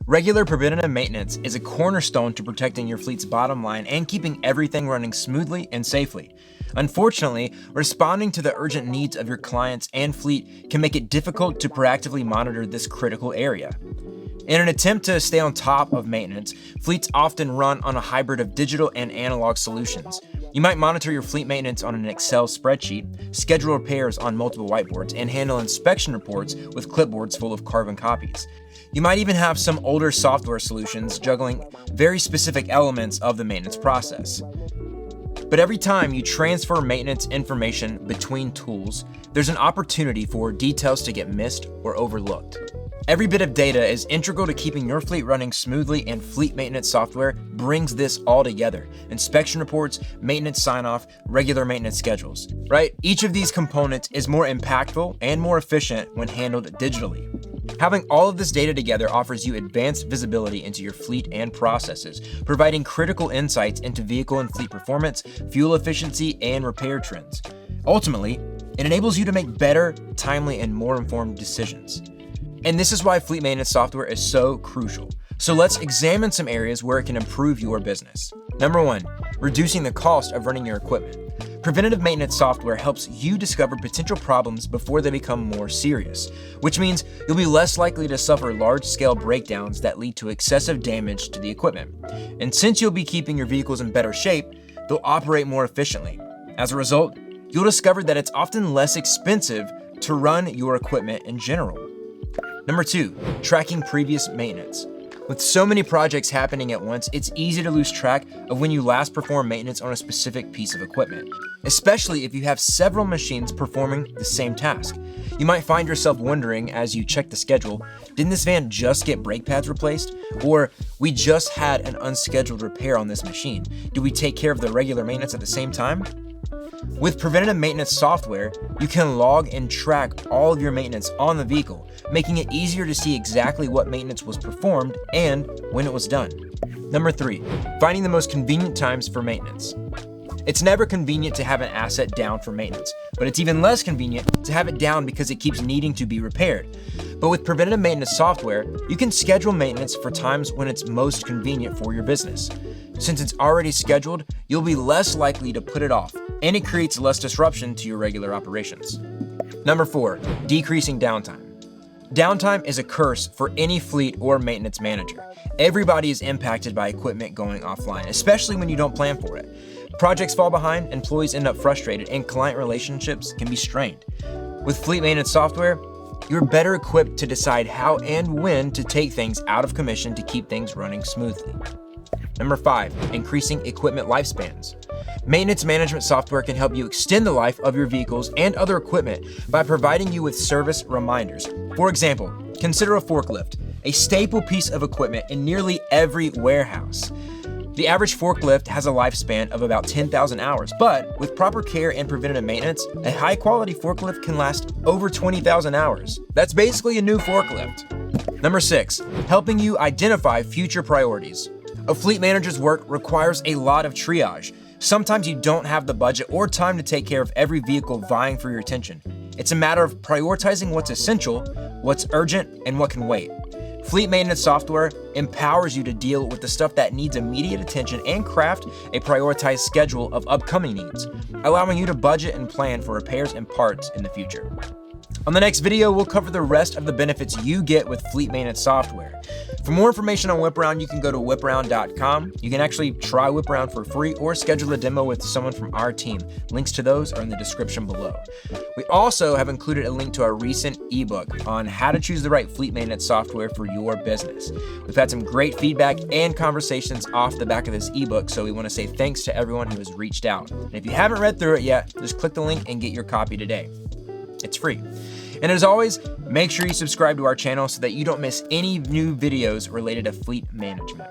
Regular preventative maintenance is a cornerstone to protecting your fleet's bottom line and keeping everything running smoothly and safely. Unfortunately, responding to the urgent needs of your clients and fleet can make it difficult to proactively monitor this critical area. In an attempt to stay on top of maintenance, fleets often run on a hybrid of digital and analog solutions. You might monitor your fleet maintenance on an Excel spreadsheet, schedule repairs on multiple whiteboards, and handle inspection reports with clipboards full of carbon copies. You might even have some older software solutions juggling very specific elements of the maintenance process. But every time you transfer maintenance information between tools, there's an opportunity for details to get missed or overlooked. Every bit of data is integral to keeping your fleet running smoothly, and fleet maintenance software brings this all together. Inspection reports, maintenance sign-off, regular maintenance schedules, right? Each of these components is more impactful and more efficient when handled digitally. Having all of this data together offers you advanced visibility into your fleet and processes, providing critical insights into vehicle and fleet performance, fuel efficiency, and repair trends. Ultimately, it enables you to make better, timely, and more informed decisions. And this is why fleet maintenance software is so crucial. So let's examine some areas where it can improve your business. Number 1, reducing the cost of running your equipment. Preventative maintenance software helps you discover potential problems before they become more serious, which means you'll be less likely to suffer large-scale breakdowns that lead to excessive damage to the equipment. And since you'll be keeping your vehicles in better shape, they'll operate more efficiently. As a result, you'll discover that it's often less expensive to run your equipment in general. Number 2, tracking previous maintenance. With so many projects happening at once, it's easy to lose track of when you last performed maintenance on a specific piece of equipment, especially if you have several machines performing the same task. You might find yourself wondering as you check the schedule, didn't this van just get brake pads replaced? Or we just had an unscheduled repair on this machine. Did we take care of the regular maintenance at the same time? With preventative maintenance software, you can log and track all of your maintenance on the vehicle, making it easier to see exactly what maintenance was performed and when it was done. Number 3, finding the most convenient times for maintenance. It's never convenient to have an asset down for maintenance, but it's even less convenient to have it down because it keeps needing to be repaired. But with preventative maintenance software, you can schedule maintenance for times when it's most convenient for your business. Since it's already scheduled, you'll be less likely to put it off, and it creates less disruption to your regular operations. Number 4, decreasing downtime. Downtime is a curse for any fleet or maintenance manager. Everybody is impacted by equipment going offline, especially when you don't plan for it. Projects fall behind, employees end up frustrated, and client relationships can be strained. With fleet maintenance software, you're better equipped to decide how and when to take things out of commission to keep things running smoothly. Number 5, increasing equipment lifespans. Maintenance management software can help you extend the life of your vehicles and other equipment by providing you with service reminders. For example, consider a forklift, a staple piece of equipment in nearly every warehouse. The average forklift has a lifespan of about 10,000 hours, but with proper care and preventative maintenance, a high-quality forklift can last over 20,000 hours. That's basically a new forklift. Number 6, helping you identify future priorities. A fleet manager's work requires a lot of triage. Sometimes you don't have the budget or time to take care of every vehicle vying for your attention. It's a matter of prioritizing what's essential, what's urgent, and what can wait. Fleet maintenance software empowers you to deal with the stuff that needs immediate attention and craft a prioritized schedule of upcoming needs, allowing you to budget and plan for repairs and parts in the future. On the next video, we'll cover the rest of the benefits you get with fleet maintenance software. For more information on WhipAround, you can go to whiparound.com. You can actually try WhipAround for free or schedule a demo with someone from our team. Links to those are in the description below. We also have included a link to our recent ebook on how to choose the right fleet maintenance software for your business. We've had some great feedback and conversations off the back of this ebook, so we want to say thanks to everyone who has reached out. And if you haven't read through it yet, just click the link and get your copy today. It's free. And as always, make sure you subscribe to our channel so that you don't miss any new videos related to fleet management.